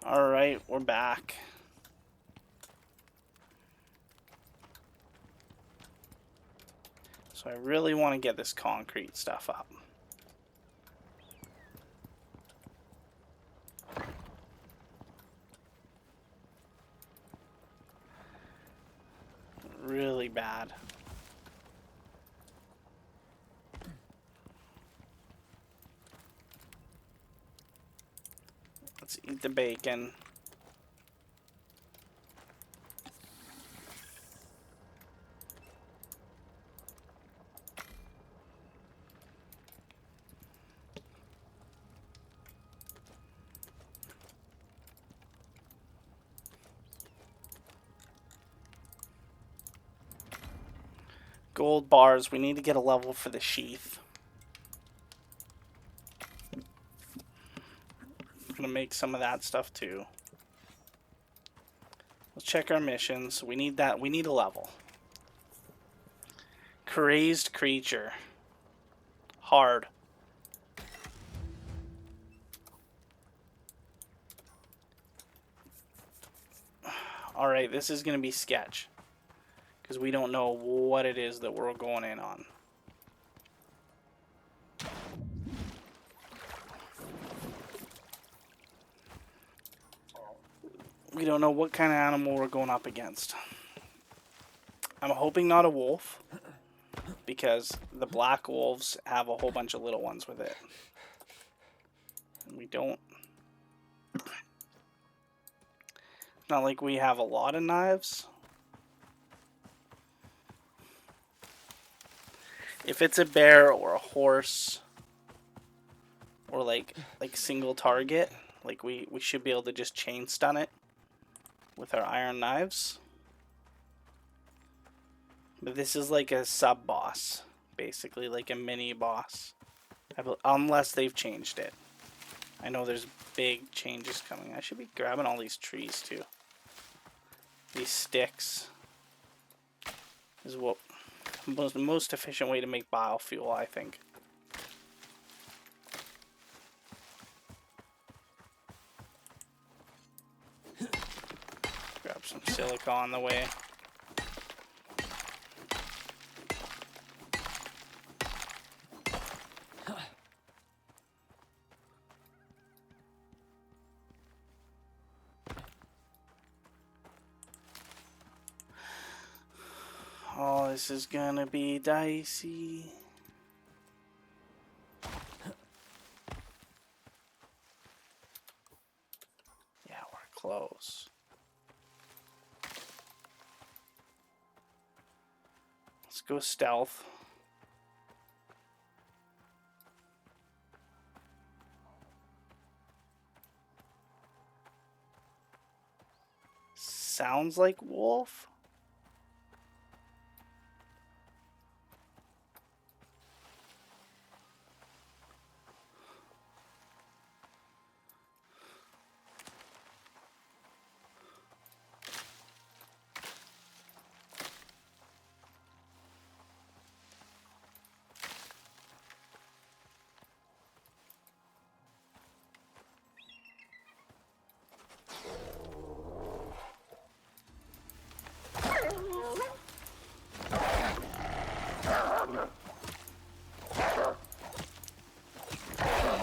Alright, we're back. So I really want to get this concrete stuff up. Really bad. Let's eat the bacon. Gold bars. We need to get a level for the sheath. I'm gonna make some of that stuff too. Let's check our missions. We need that. We need a level. Crazed creature. Hard. Alright, this is gonna be sketch. Because we don't know what it is that we're going in on. We don't know what kind of animal we're going up against. I'm hoping not a wolf, because the black wolves have a whole bunch of little ones with it. And we don't... Not like we have a lot of knives. If it's a bear or a horse, or like single target, like we should be able to just chain stun it with our iron knives. But this is like a sub boss, basically like a mini boss, unless they've changed it. I know there's big changes coming. I should be grabbing all these trees too. These sticks is what the most efficient way to make biofuel, I think. Grab some silica on the way. Oh, this is gonna be dicey. Yeah, we're close. Let's go stealth. Sounds like wolf.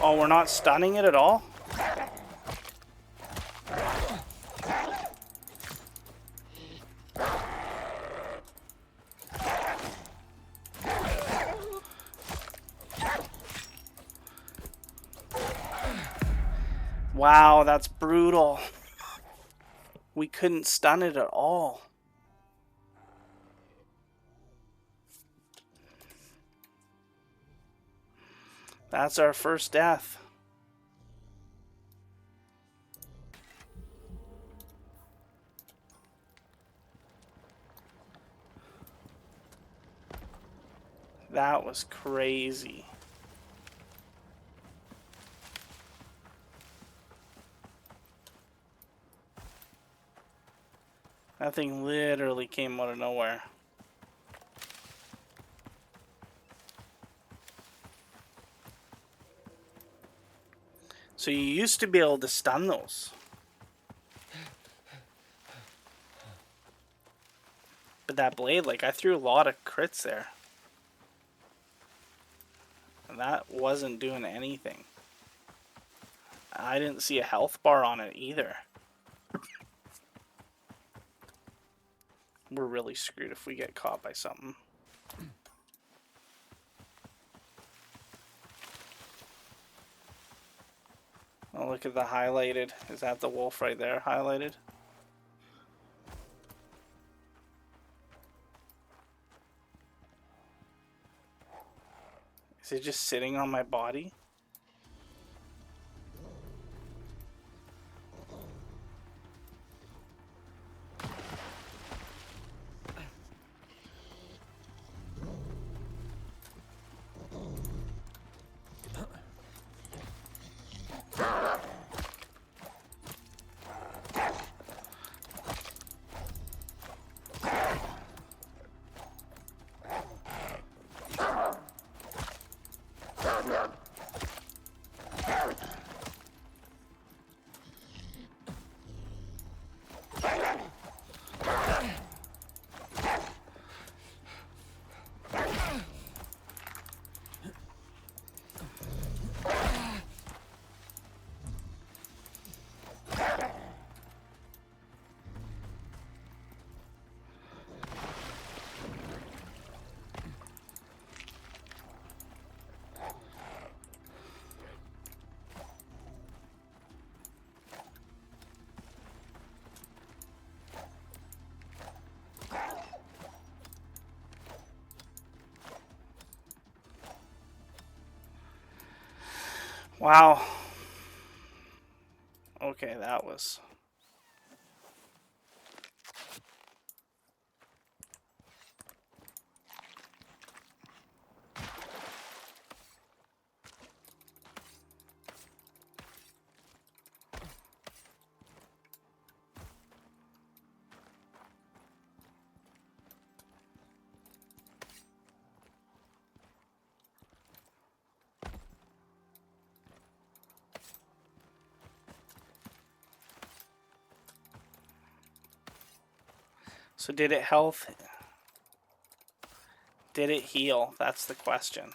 Oh, we're not stunning it at all? Wow, that's brutal. We couldn't stun it at all. That's our first death. That was crazy. That thing literally came out of nowhere. So you used to be able to stun those. But that blade, like, I threw a lot of crits there. And that wasn't doing anything. I didn't see a health bar on it either. We're really screwed if we get caught by something. Oh, look at the highlighted. Is that the wolf right there highlighted? Is it just sitting on my body? Wow. Okay, that was... So did it health? Did it heal? That's the question.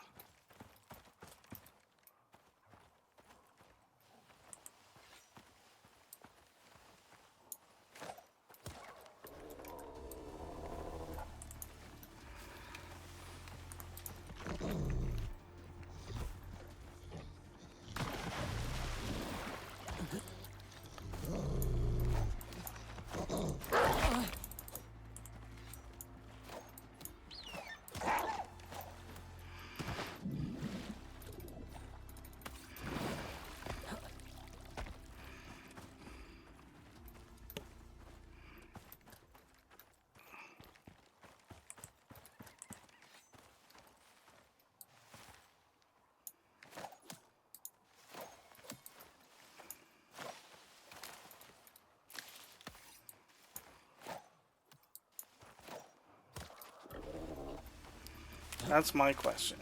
That's my question.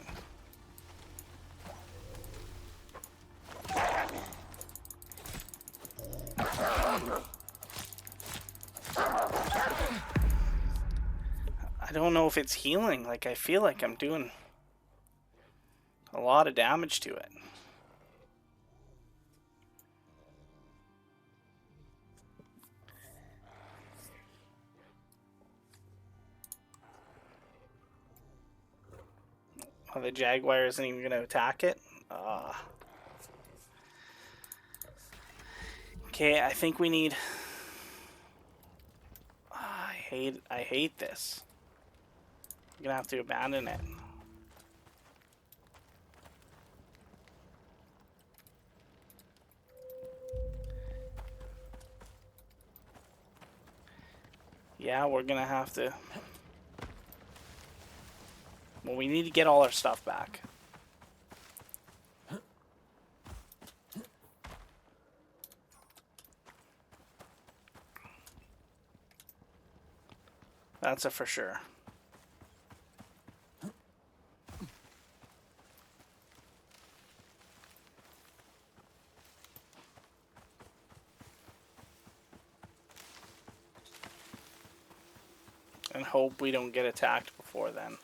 I don't know if it's healing. Like, I feel like I'm doing a lot of damage to it. Oh, the Jaguar isn't even going to attack it? Okay, I think we need... I hate this. I'm gonna have to abandon it. Yeah, we're gonna have to... Well, we need to get all our stuff back. That's a for sure. And hope we don't get attacked before then.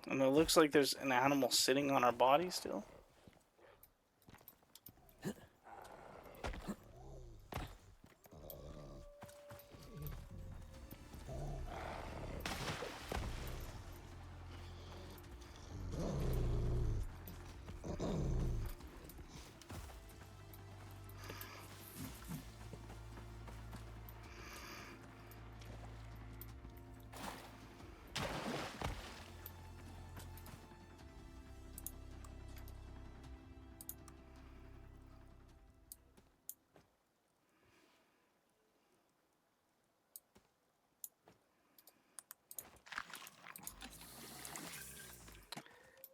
And it looks like there's an animal sitting on our body still.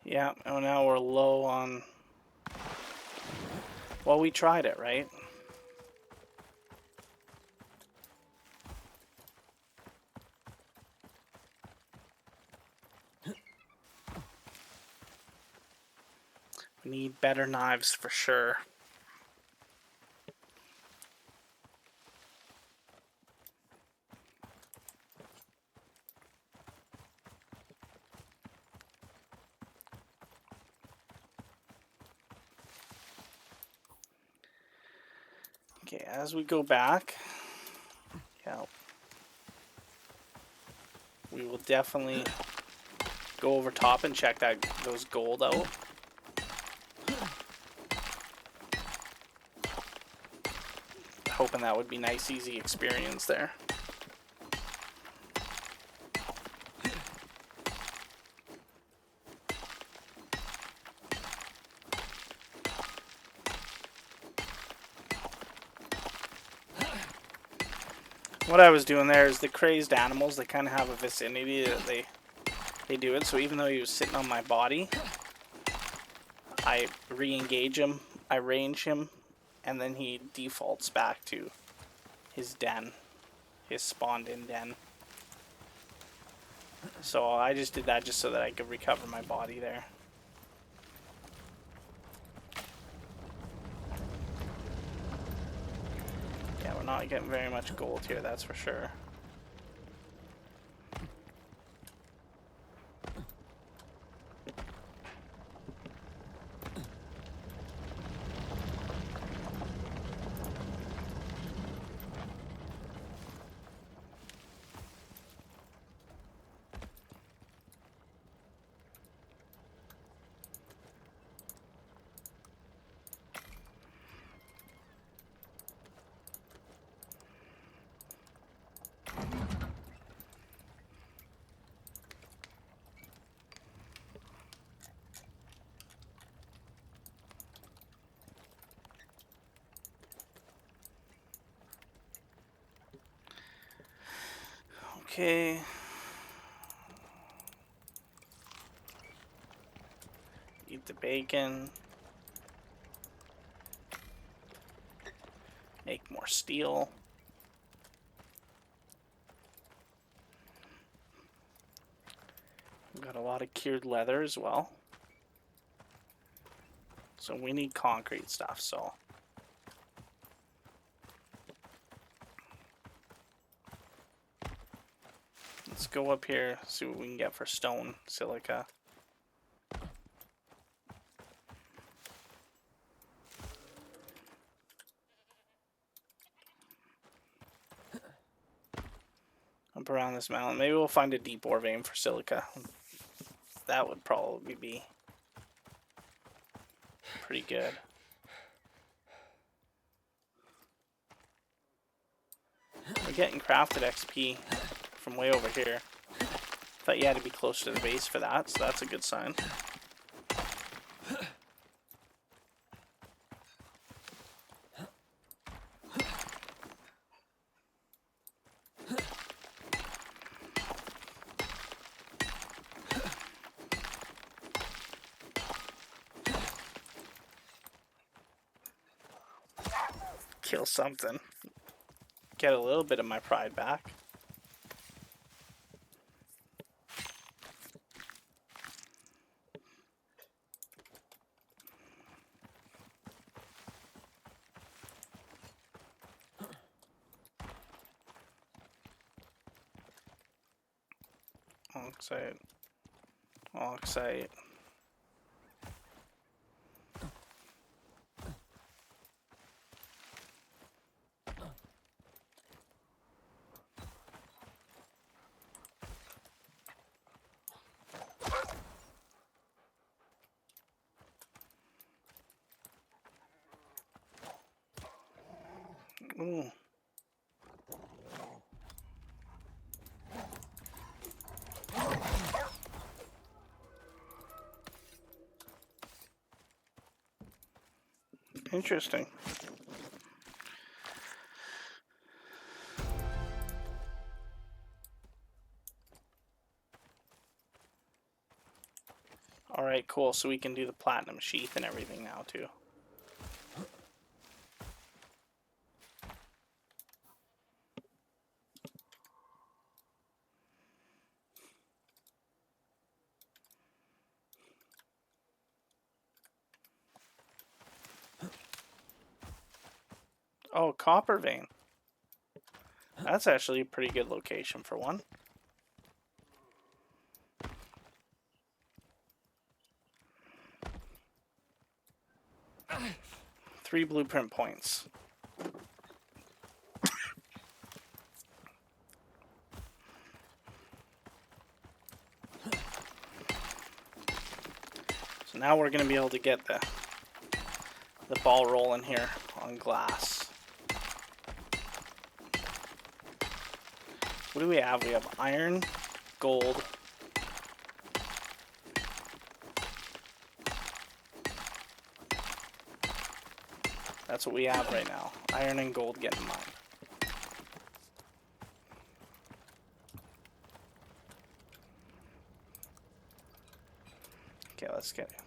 Yeah, and now we're low on... Well, we tried it, right? We need better knives for sure. Okay, as we go back, yeah, we will definitely go over top and check those gold out. Hoping that would be nice, easy experience there. What I was doing there is the crazed animals, they kind of have a vicinity that they do it. So even though he was sitting on my body, I re-engage him, I range him, and then he defaults back to his den, his spawned-in den. So I just did that just so that I could recover my body there. Yeah, we're not getting very much gold here, that's for sure. Okay. Eat the bacon. Make more steel. We've got a lot of cured leather as well. So we need concrete stuff, so. Let's go up here, see what we can get for stone, silica. Up around this mountain. Maybe we'll find a deep ore vein for silica. That would probably be pretty good. We're getting crafted XP from way over here. Thought you had to be close to the base for that, so that's a good sign. kill something. Get a little bit of my pride back. Oxide. Oxide. Ooh. Interesting. Alright, cool. So we can do the platinum sheath and everything now, too. Oh, copper vein. That's actually a pretty good location for one. Three blueprint points. So now we're going to be able to get the ball rolling here on glass. What do we have? We have iron, gold. That's what we have right now. Iron and gold getting mined. Okay, let's get it.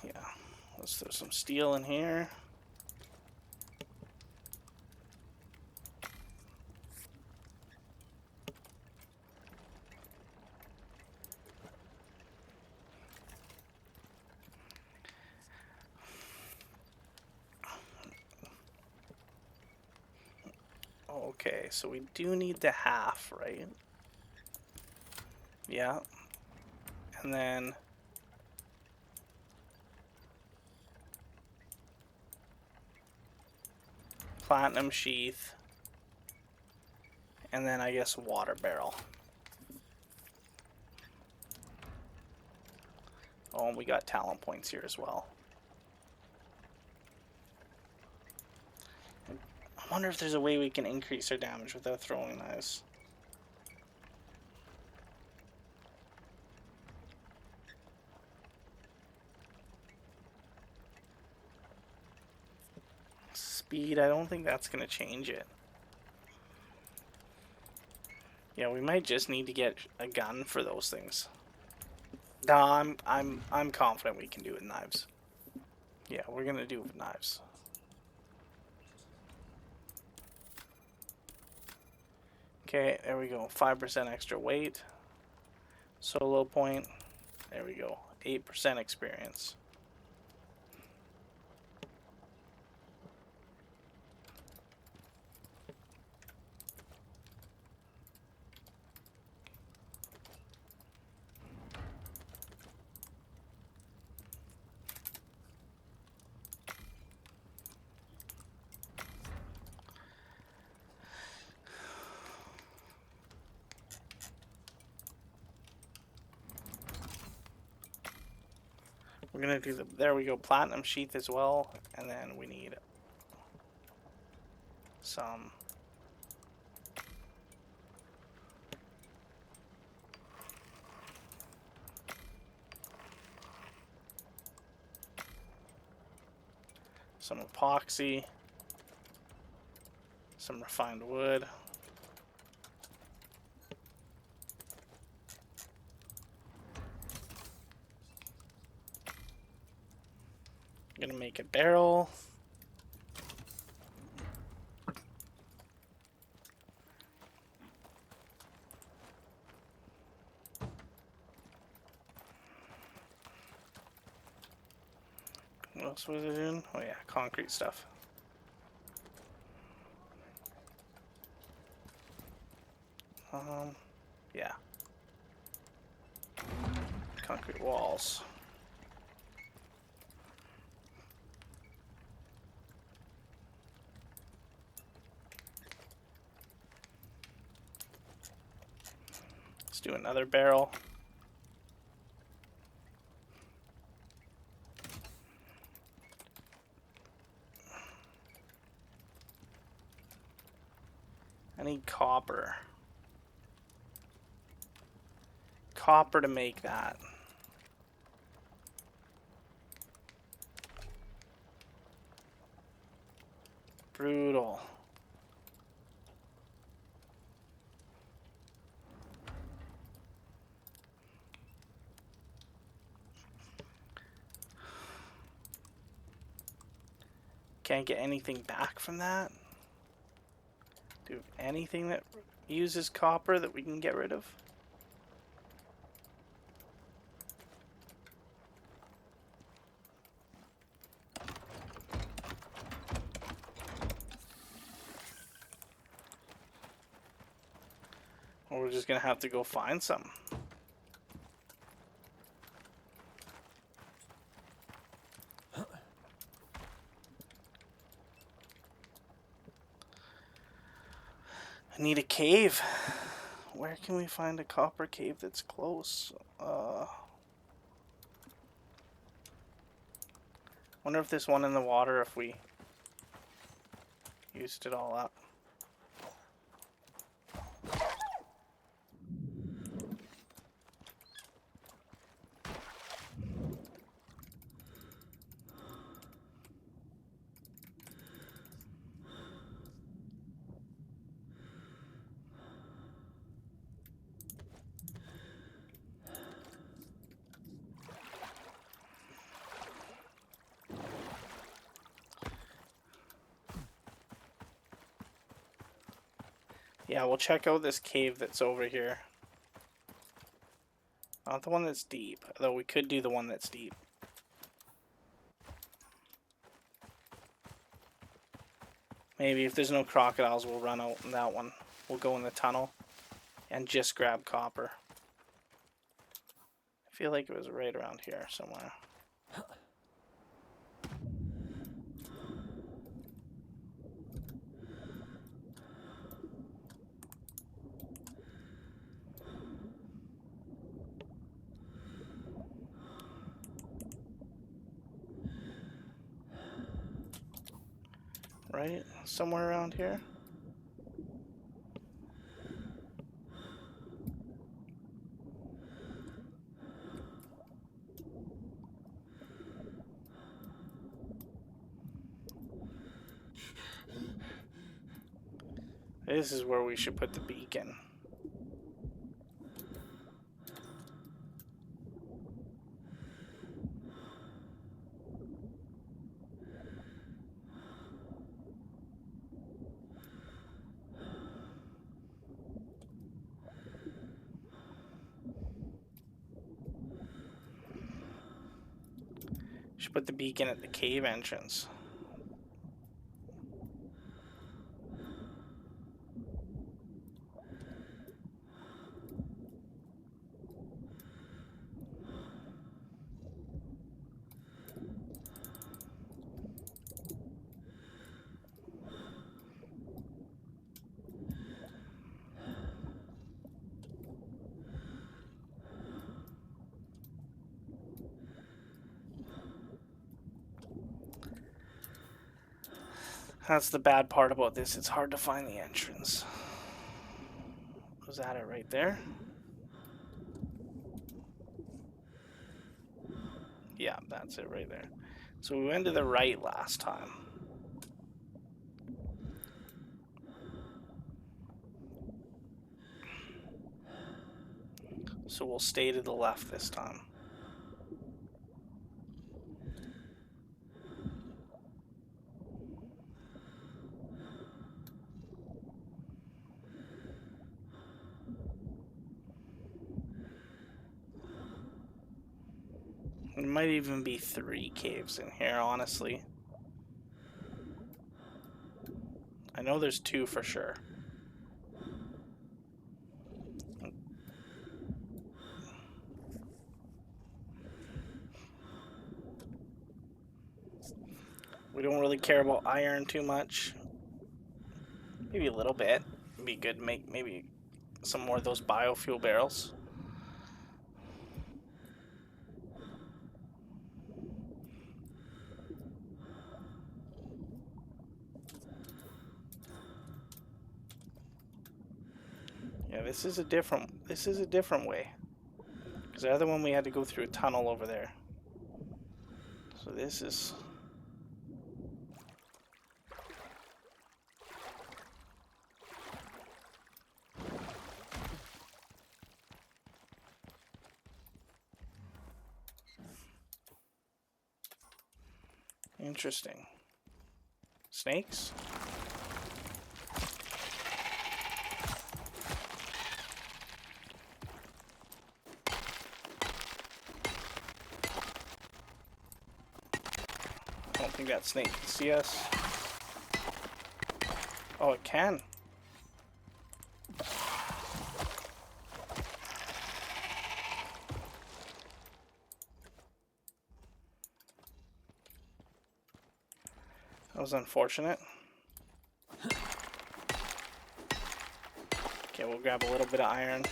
Yeah, let's throw some steel in here. Okay, so we do need the half, right? Yeah. And then platinum sheath. And then I guess water barrel. Oh, and we got talent points here as well. I wonder if there's a way we can increase our damage without throwing knives. Speed, I don't think that's gonna change it. Yeah, we might just need to get a gun for those things. No, I'm confident we can do it with knives. Yeah, we're gonna do it with knives. Okay, there we go. 5% extra weight. Solo point. There we go. 8% experience. We're gonna do the, there we go, platinum sheath as well, and then we need some epoxy, some refined wood. make a barrel. What else was it in? Oh yeah, concrete stuff. Yeah. Concrete walls. Let's do another barrel. I need copper. Copper to make that. Brutal. Can't get anything back from that. Do anything that uses copper that we can get rid of? Or we're just gonna have to go find some. I need a cave. Where can we find a copper cave that's close? Wonder if there's one in the water if we used it all up. Yeah, we'll check out this cave that's over here. Not the one that's deep, though we could do the one that's deep. Maybe if there's no crocodiles, we'll run out in that one. We'll go in the tunnel and just grab copper. I feel like it was right around here somewhere. Right? Somewhere around here. This is where we should put the beacon. Should put the beacon at the cave entrance. That's the bad part about this. It's hard to find the entrance. Was that it right there? Yeah, that's it right there. So we went to the right last time. So we'll stay to the left this time. There might even be 3 caves in here, honestly. I know there's 2 for sure. We don't really care about iron too much. Maybe a little bit. It'd be good to make maybe some more of those biofuel barrels. Yeah, this is a different way. Because the other one we had to go through a tunnel over there. So this is... interesting. Snakes? I don't think that snake can see us. Oh, it can. That was unfortunate. Okay, we'll grab a little bit of iron.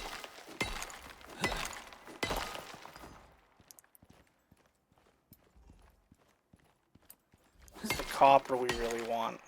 It's the copper we really want.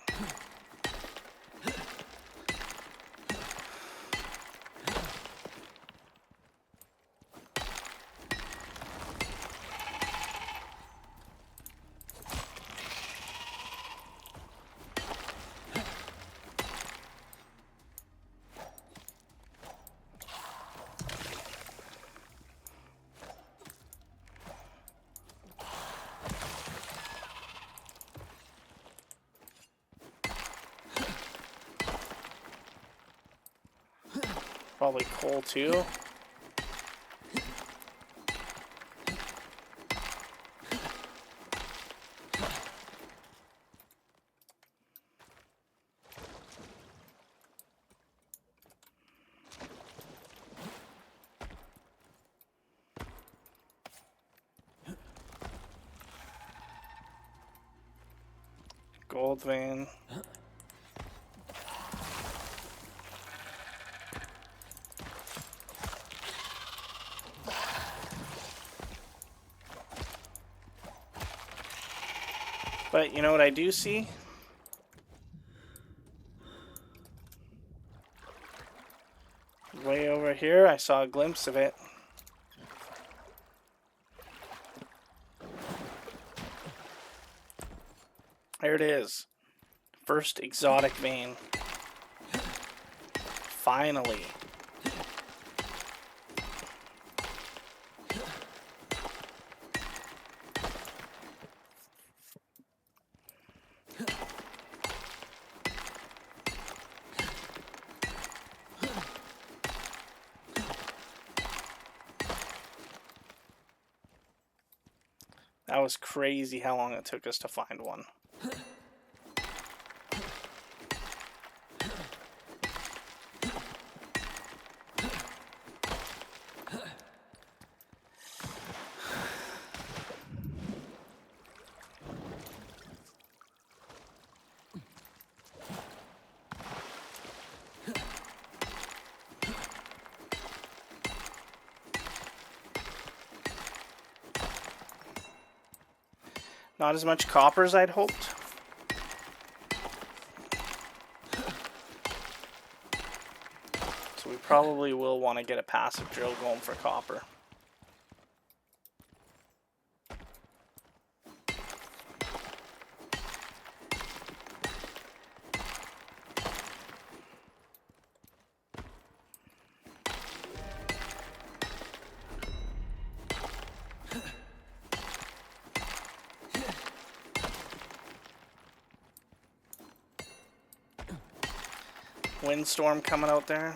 Probably coal too. Gold vein. But you know what I do see? Way over here, I saw a glimpse of it. There it is. First exotic vein. Finally. That was crazy how long it took us to find one. Not as much copper as I'd hoped. So we probably will want to get a passive drill going for copper. Windstorm coming out there.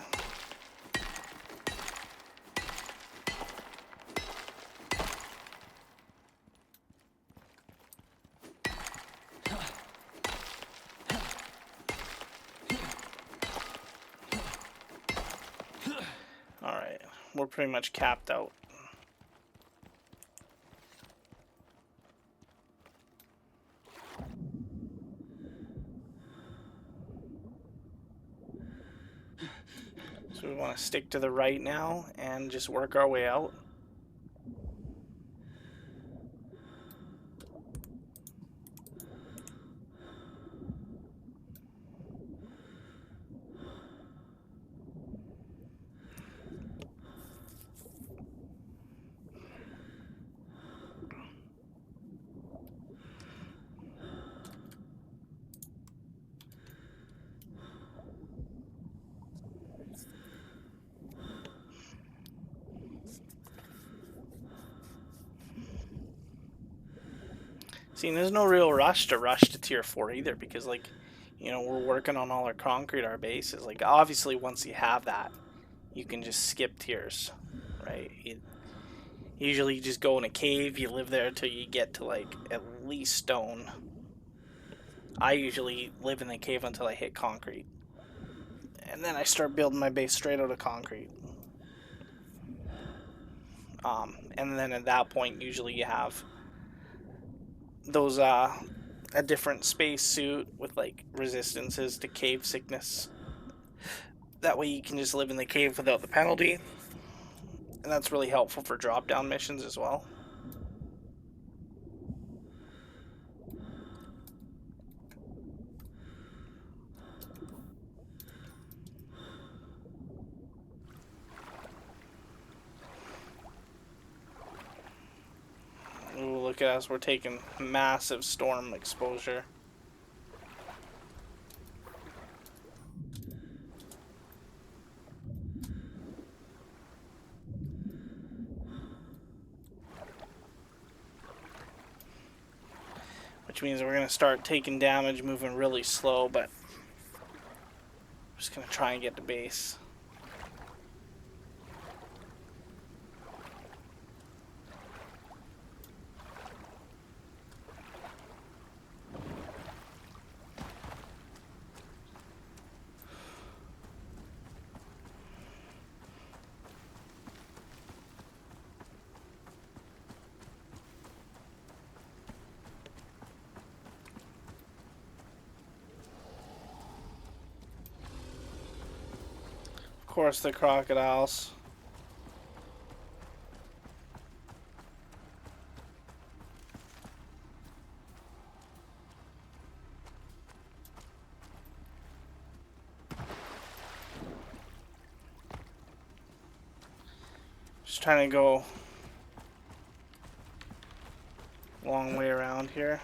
we're pretty much capped out. So we want to stick to the right now and just work our way out. See, there's no real rush to tier 4 either, because, like, you know, we're working on all our concrete, our bases. Like, obviously, once you have that, you can just skip tiers, right? Usually you just go in a cave, you live there until you get to, like, at least stone. I usually live in the cave until I hit concrete. And then I start building my base straight out of concrete. And then at that point, usually you have those, a different space suit with, like, resistances to cave sickness. That way you can just live in the cave without the penalty. And that's really helpful for drop-down missions as well. Ooh, look at us, we're taking massive storm exposure. Which means we're going to start taking damage moving really slow, but I'm just going to try and get to base. Of course, the crocodiles. Just trying to go a long way around here.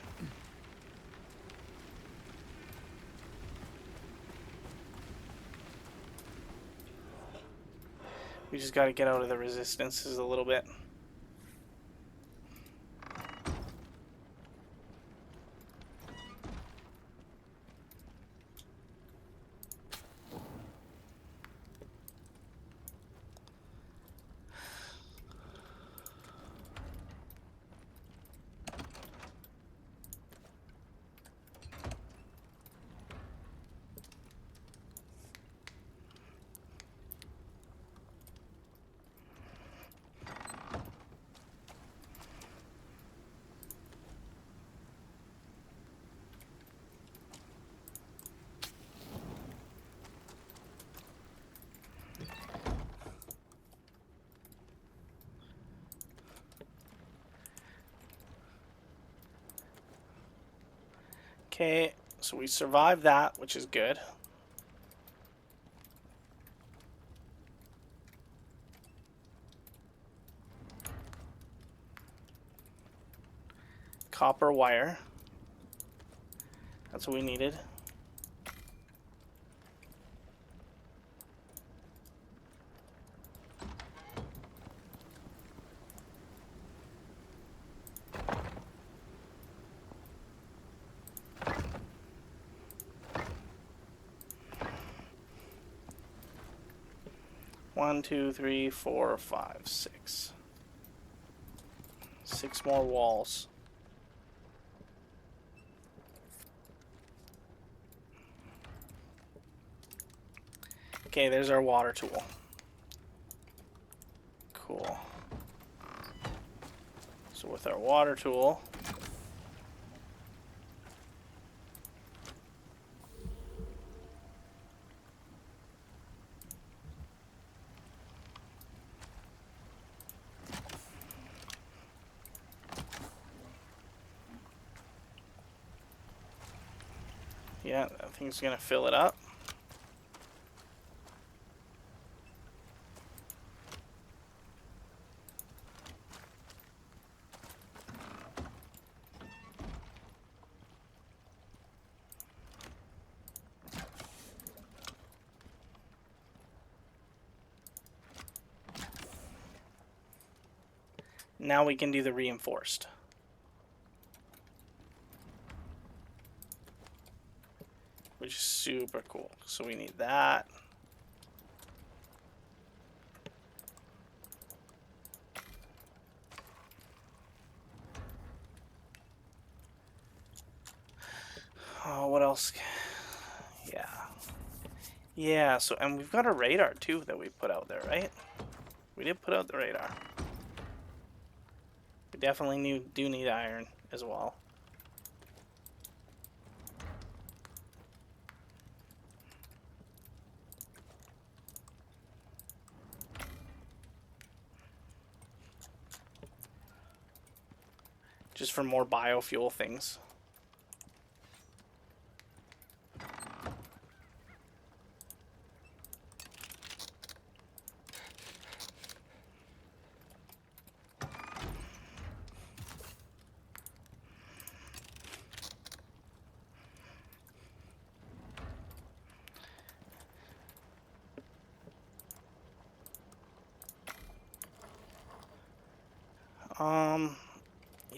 We just got to get out of the resistances a little bit. Okay, so we survived that, which is good. Copper wire. That's what we needed. One, two, three, four, five, six. 6 more walls. Okay, there's our water tool. with our water tool. Yeah, that thing's gonna fill it up. Now we can do the reinforced. Which is super cool. So we need that. Oh, what else? Yeah. Yeah, so, and we've got a radar too that we put out there, right? We did put out the radar. We definitely do need iron as well. Just for more biofuel things.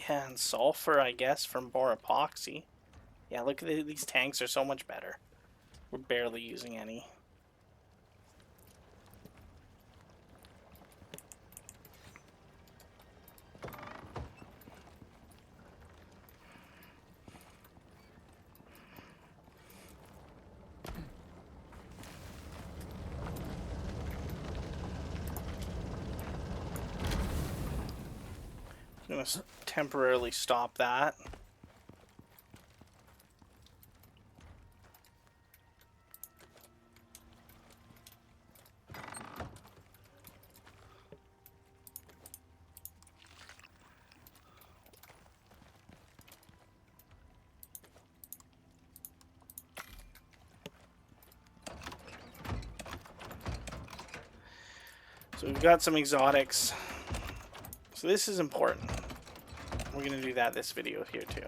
Yeah, and sulfur, I guess, from more epoxy. Yeah, look at these tanks are so much better. We're barely using any. I'm going to temporarily stop that. So we've got some exotics. So this is important. We're going to do that this video here too.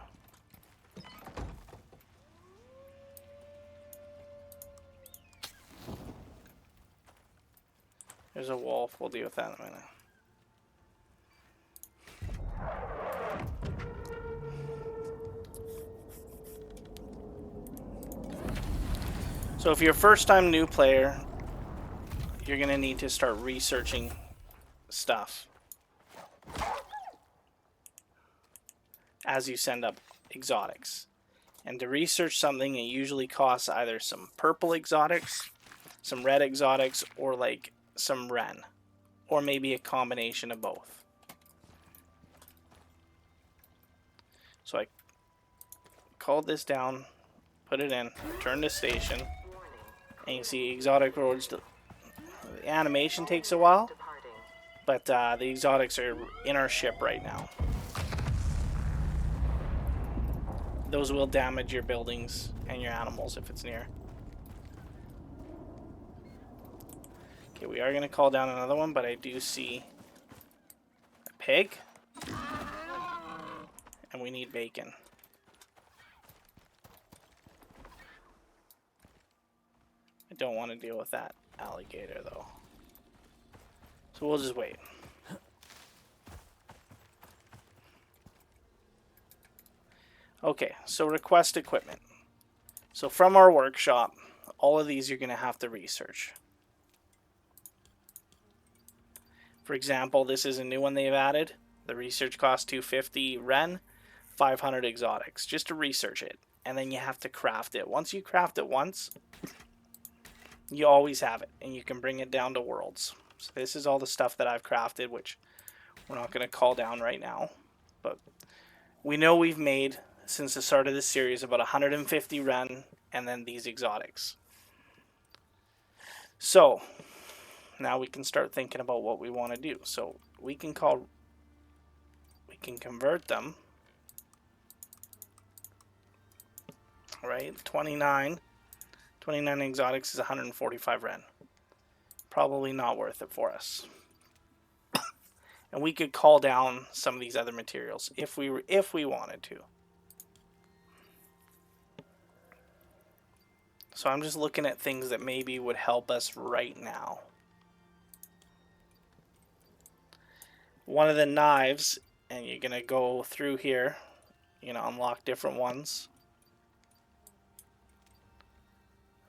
There's a wolf. We'll deal with that in a minute. So if you're a first-time new player, you're going to need to start researching stuff as you send up exotics. And to research something, it usually costs either some purple exotics, some red exotics, or like some Ren. Or maybe a combination of both. So I called this down, put it in, turn to station, and you see exotic roads. The animation takes a while, but the exotics are in our ship right now. Those will damage your buildings and your animals if it's near. Okay, we are going to call down another one, but I do see a pig. And we need bacon. I don't want to deal with that alligator, though. So we'll just wait. Okay, so request equipment. So from our workshop, all of these you're going to have to research. For example, this is a new one they've added. The research costs 250 Ren, 500 exotics, just to research it. And then you have to craft it. Once you craft it once, you always have it. And you can bring it down to worlds. So this is all the stuff that I've crafted, which we're not going to call down right now. But we know we've made, since the start of this series, about 150 Ren and then these exotics. So now we can start thinking about what we want to do. So we can convert them, right? 29 exotics is 145 Ren. Probably not worth it for us. And we could call down some of these other materials if we wanted to. So I'm just looking at things that maybe would help us right now. One of the knives, and you're going to go through here, you're going to unlock different ones.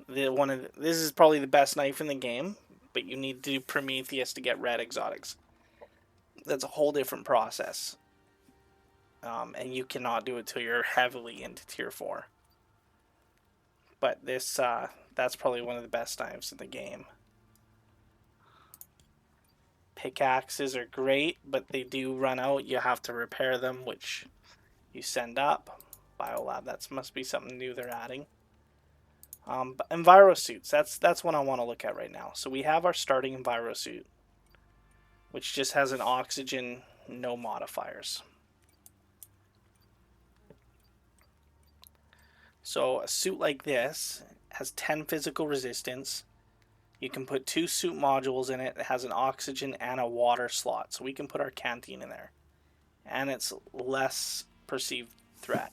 This is probably the best knife in the game, but you need to do Prometheus to get red exotics. That's a whole different process. And you cannot do it till you're heavily into tier 4. But this, that's probably one of the best knives in the game. Pickaxes are great, but they do run out. You have to repair them, which you send up. Biolab, that must be something new they're adding. But Enviro suits, that's what I want to look at right now. So we have our starting Enviro suit, which just has an oxygen, no modifiers. So a suit like this has 10 physical resistance. You can put 2 suit modules in it. It has an oxygen and a water slot. So we can put our canteen in there. And it's less perceived threat.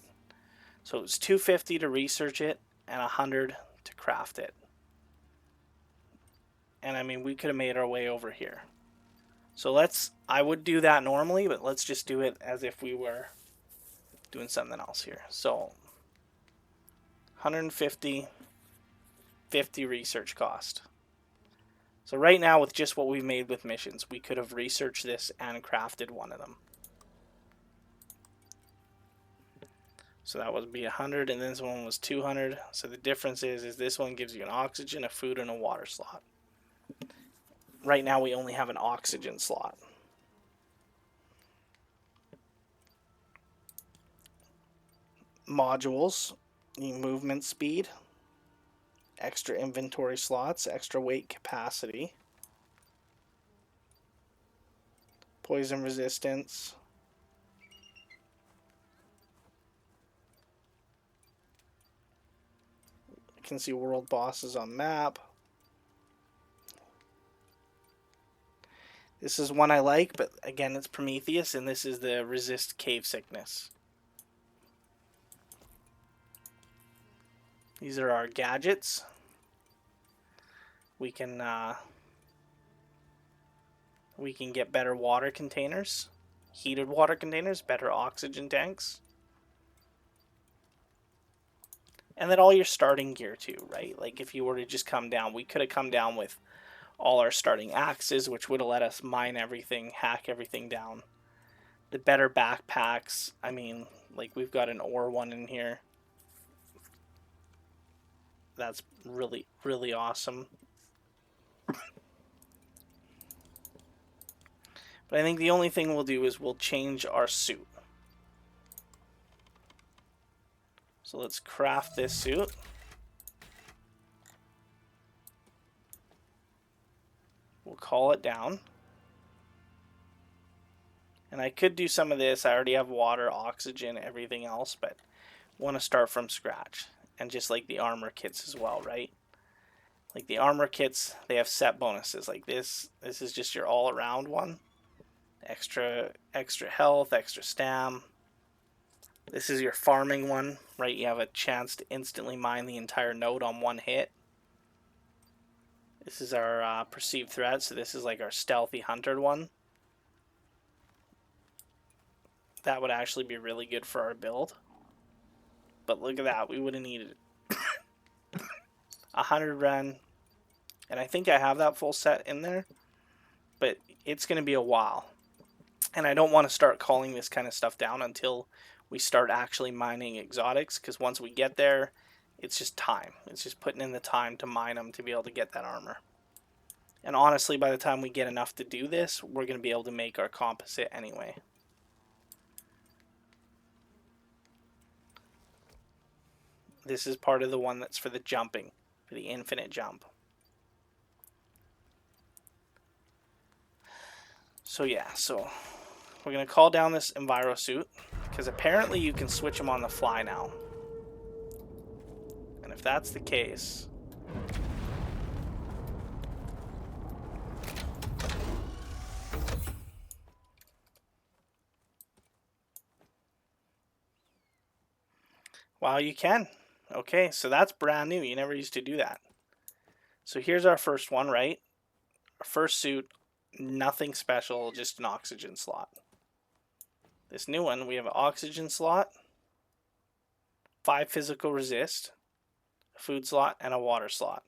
So it's $250 to research it and $100 to craft it. And I mean, we could have made our way over here. So I would do that normally, but let's just do it as if we were doing something else here. So 150, 50 research cost. So right now, with just what we've made with missions, we could have researched this and crafted one of them. So that would be 100, and this one was 200. So the difference is this one gives you an oxygen, a food, and a water slot. Right now, we only have an oxygen slot. Modules, movement speed, extra inventory slots, extra weight capacity, poison resistance, you can see world bosses on map. This is one I like, but again, it's Prometheus, and this is the resist cave sickness. These are our gadgets. We can get better water containers, heated water containers, better oxygen tanks. And then all your starting gear too, right? Like if you were to just come down, we could have come down with all our starting axes, which would have let us mine everything, hack everything down. The better backpacks, I mean, like we've got an ore one in here. That's really, really awesome. But I think the only thing we'll do is we'll change our suit. So let's craft this suit. We'll call it down. And I could do some of this. I already have water, oxygen, everything else, but want to start from scratch. And just like the armor kits as well, right? Like the armor kits, they have set bonuses. Like this is just your all-around one. Extra health, extra stam. This is your farming one, right? You have a chance to instantly mine the entire node on one hit. This is our perceived threat, so this is like our stealthy hunter one. That would actually be really good for our build. But look at that, we would have needed 100 Ren. And I think I have that full set in there. But it's going to be a while. And I don't want to start calling this kind of stuff down until we start actually mining exotics. Because once we get there, it's just time. It's just putting in the time to mine them to be able to get that armor. And honestly, by the time we get enough to do this, we're going to be able to make our composite anyway. This is part of the one that's for the jumping, for the infinite jump. So yeah, so we're going to call down this Enviro suit, because apparently you can switch them on the fly now. And if that's the case... Wow, you can. Okay, so that's brand new. You never used to do that. So here's our first one, right? Our first suit, nothing special, just an oxygen slot. This new one, we have an oxygen slot, 5 physical resist, a food slot, and a water slot.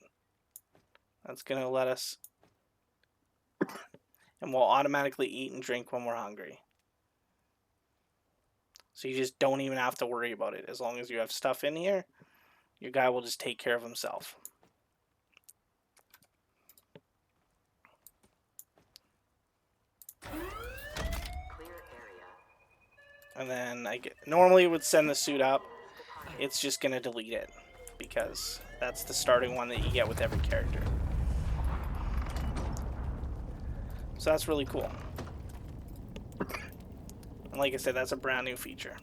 That's going to let us... And we'll automatically eat and drink when we're hungry. So you just don't even have to worry about it. As long as you have stuff in here, your guy will just take care of himself. And then normally it would send the suit up. It's just going to delete it, because that's the starting one that you get with every character. So that's really cool. And like I said, that's a brand new feature.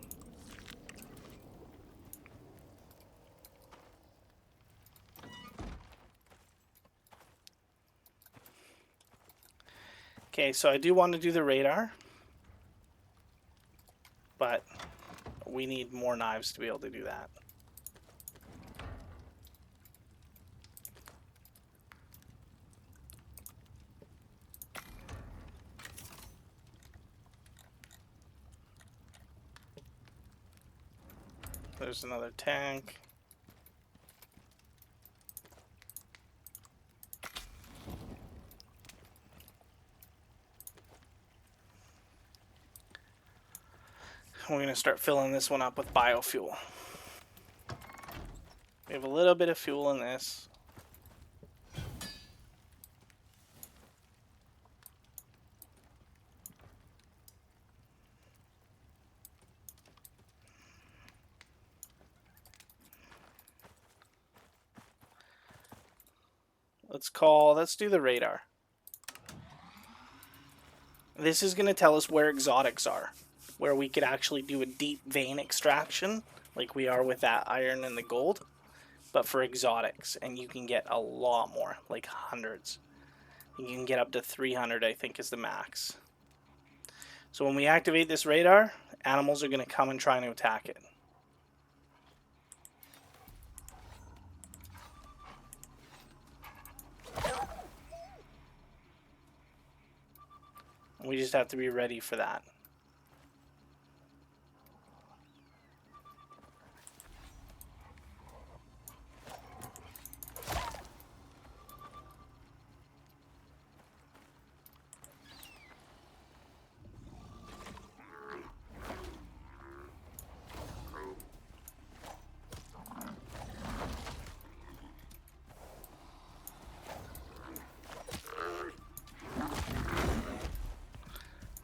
Okay, so I do want to do the radar, but we need more knives to be able to do that. There's another tank. We're going to start filling this one up with biofuel. We have a little bit of fuel in this. Let's do the radar. This is going to tell us where exotics are, where we could actually do a deep vein extraction, like we are with that iron and the gold, but for exotics, and you can get a lot more, like hundreds. You can get up to 300, I think, is the max. So when we activate this radar, animals are going to come and try to attack it. We just have to be ready for that.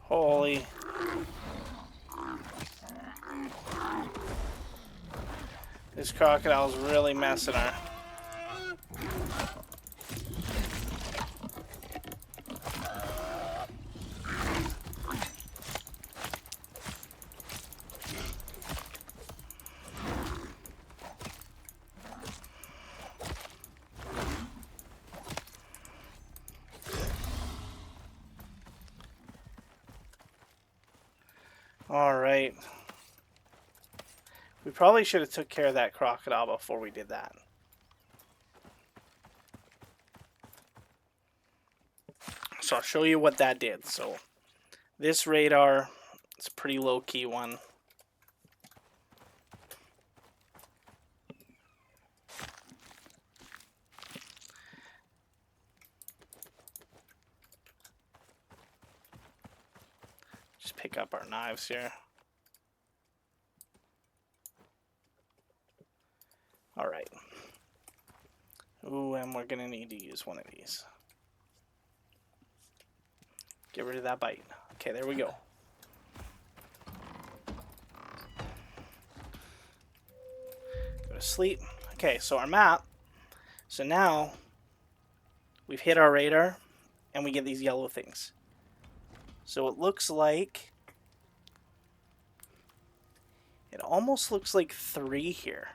Holy. This crocodile's really messing her. Alright. We probably should have took care of that crocodile before we did that. So I'll show you what that did. So this radar, it's a pretty low-key one. Just pick up our knives here. Alright. Ooh, and we're gonna need to use one of these. Get rid of that bite. Okay, there we go. Go to sleep. Okay, so our map. So now we've hit our radar and we get these yellow things. So it looks like, it almost looks like 3 here.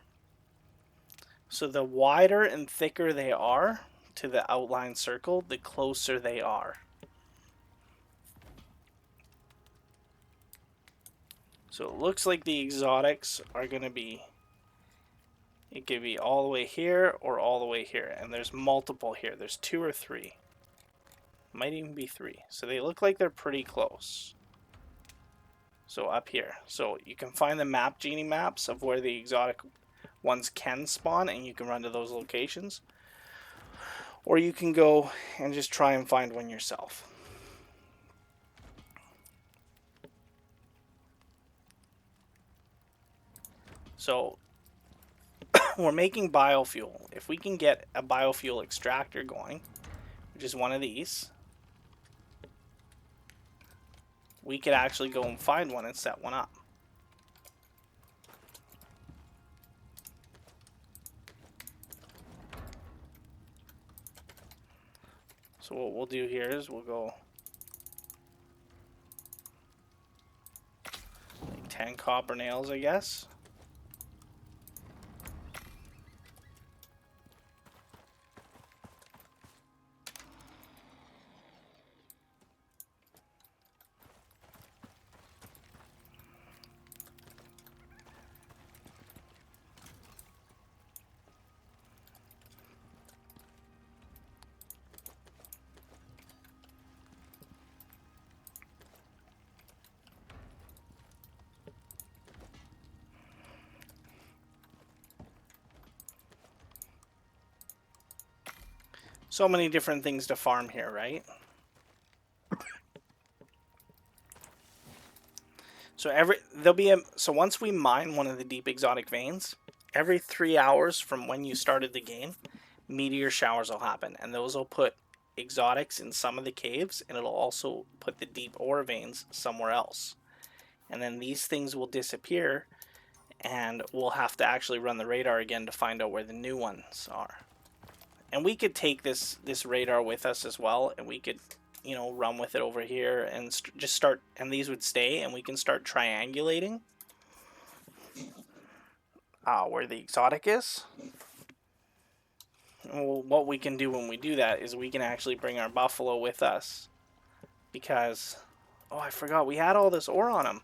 So the wider and thicker they are to the outline circle, the closer they are. So it looks like the exotics are going to be, it could be all the way here or all the way here. And there's multiple here. There's 2 or 3. Might even be 3. So they look like they're pretty close. So up here. So you can find the map genie maps of where the exotic ones can spawn, and you can run to those locations. Or you can go and just try and find one yourself. So we're making biofuel. If we can get a biofuel extractor going, which is one of these, we could actually go and find one and set one up. So what we'll do here is we'll go like 10 copper nails, I guess. So many different things to farm here, right? So so once we mine one of the deep exotic veins, every 3 hours from when you started the game, meteor showers will happen, and those will put exotics in some of the caves, and it'll also put the deep ore veins somewhere else. And then these things will disappear, and we'll have to actually run the radar again to find out where the new ones are. And we could take this radar with us as well, and we could, you know, run with it over here and just start, and these would stay, and we can start triangulating where the exotic is. Well, what we can do when we do that is we can actually bring our buffalo with us, because, oh, I forgot, we had all this ore on him.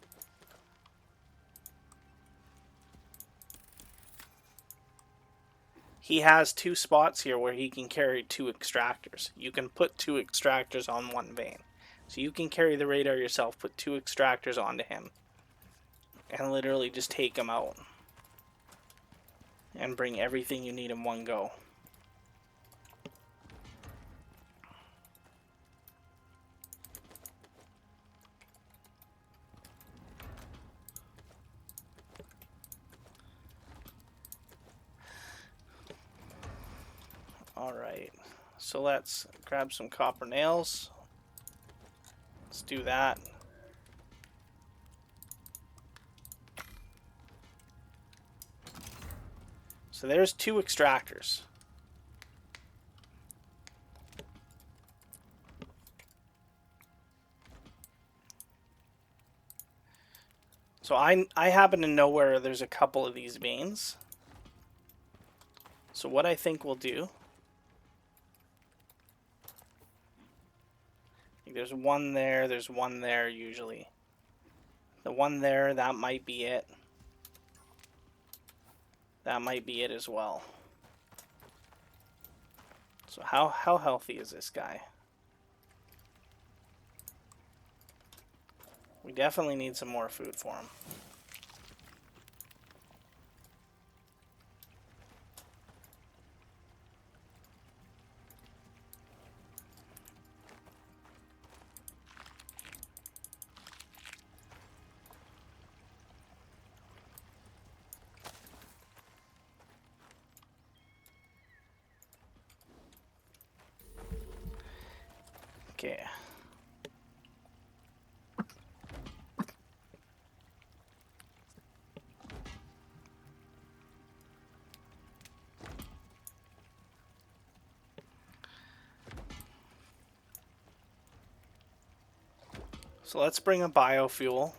He has 2 spots here where he can carry 2 extractors. You can put 2 extractors on one vein. So you can carry the radar yourself, put 2 extractors onto him, and literally just take him out. And bring everything you need in one go. Alright, so let's grab some copper nails. Let's do that. So there's 2 extractors. So I happen to know where there's a couple of these veins. So what I think we'll do, there's one there usually. The one there, that might be it. That might be it as well. So how healthy is this guy? We definitely need some more food for him. Okay. So let's bring a biofuel.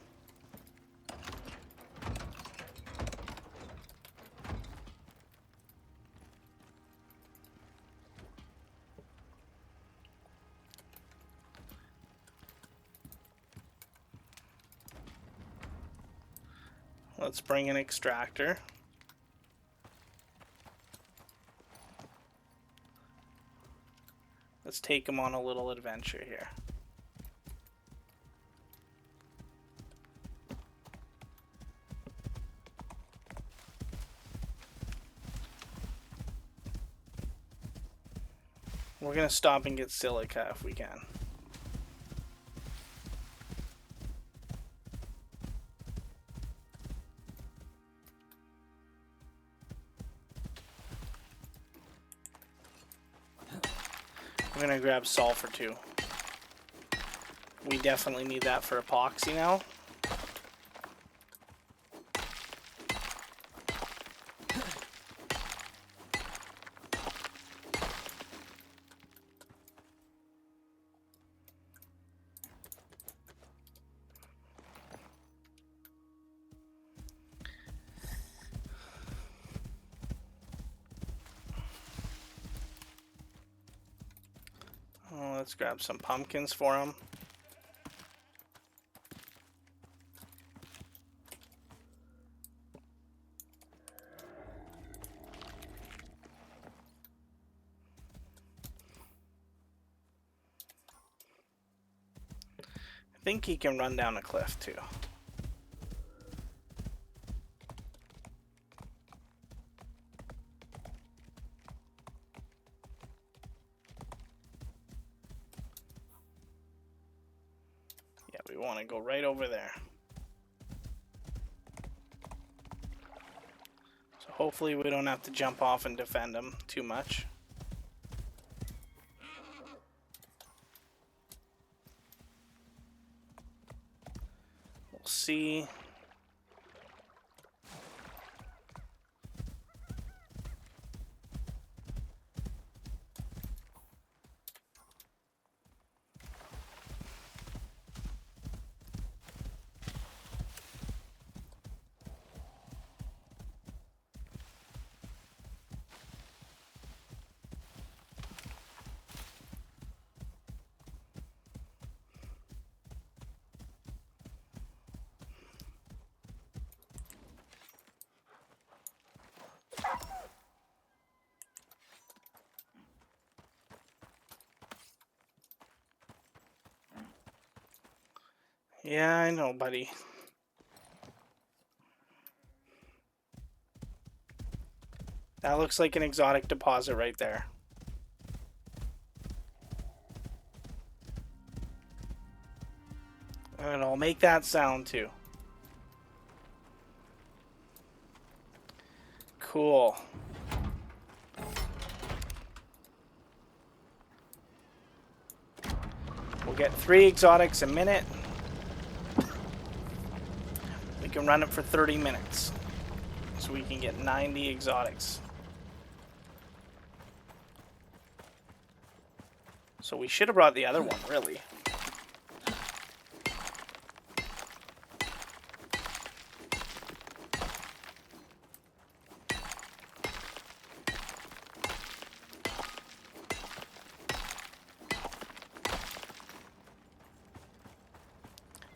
Let's bring an extractor. Let's take him on a little adventure here. We're gonna stop and get silica if we can. I'm gonna grab sulfur too. We definitely need that for epoxy now. Let's grab some pumpkins for him. I think he can run down a cliff too. Yeah, we want to go right over there. So hopefully we don't have to jump off and defend him too much. We'll see. Yeah, I know, buddy. That looks like an exotic deposit right there. And I'll make that sound too. Cool. We'll get 3 exotics a minute. We can run it for 30 minutes. So we can get 90 exotics. So we should have brought the other one, really.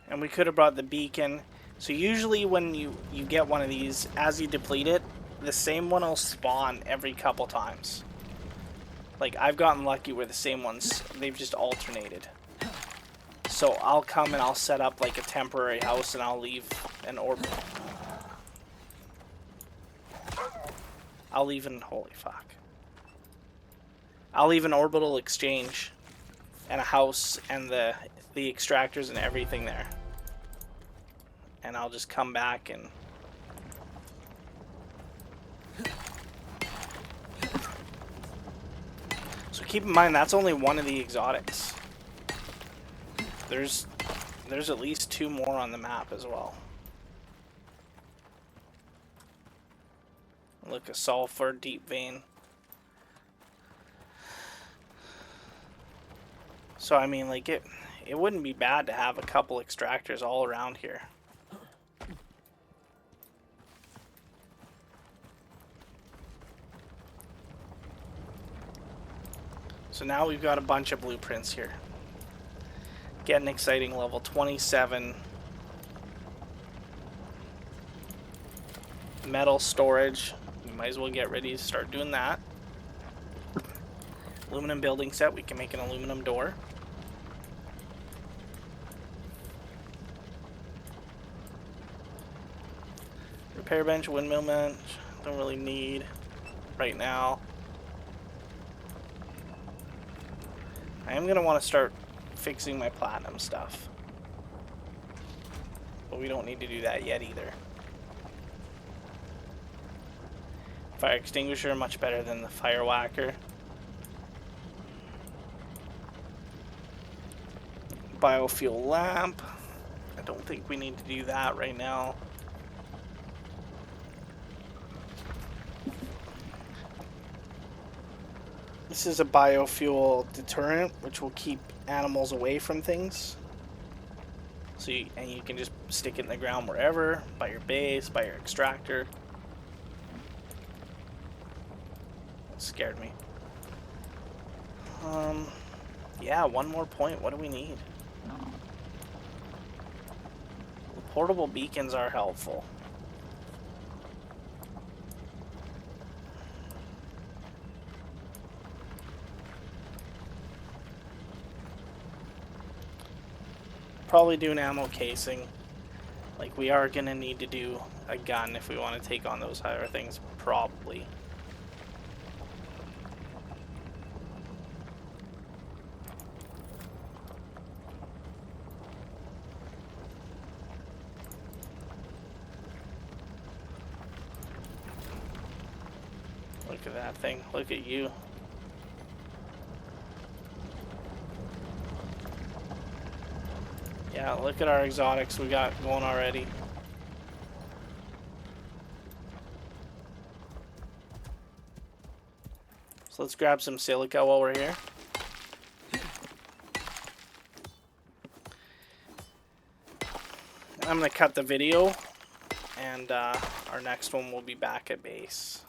And we could have brought the beacon. So usually when you get one of these, as you deplete it, the same one will spawn every couple times. Like, I've gotten lucky where the same ones, they've just alternated. So I'll come and I'll set up like a temporary house and I'll leave an orb. I'll leave an, holy fuck. I'll leave an orbital exchange and a house and the extractors and everything there. And I'll just come back and... So keep in mind, that's only one of the exotics. There's at least 2 more on the map as well. Look, a sulfur deep vein. So I mean, like, it wouldn't be bad to have a couple extractors all around here. So now we've got a bunch of blueprints here. Getting exciting. Level 27. Metal storage. We might as well get ready to start doing that. Aluminum building set. We can make an aluminum door. Repair bench, windmill bench. Don't really need right now. I am going to want to start fixing my platinum stuff. But we don't need to do that yet either. Fire extinguisher, much better than the fire whacker. Biofuel lamp. I don't think we need to do that right now. This is a biofuel deterrent, which will keep animals away from things. So you can just stick it in the ground wherever, by your base, by your extractor. That scared me. Yeah, one more point. What do we need? The portable beacons are helpful. Probably do an ammo casing. Like, we are gonna need to do a gun if we want to take on those higher things, probably. Look at that thing. Look at you. Yeah, look at our exotics we got going already. So let's grab some silica while we're here. I'm going to cut the video, and our next one will be back at base.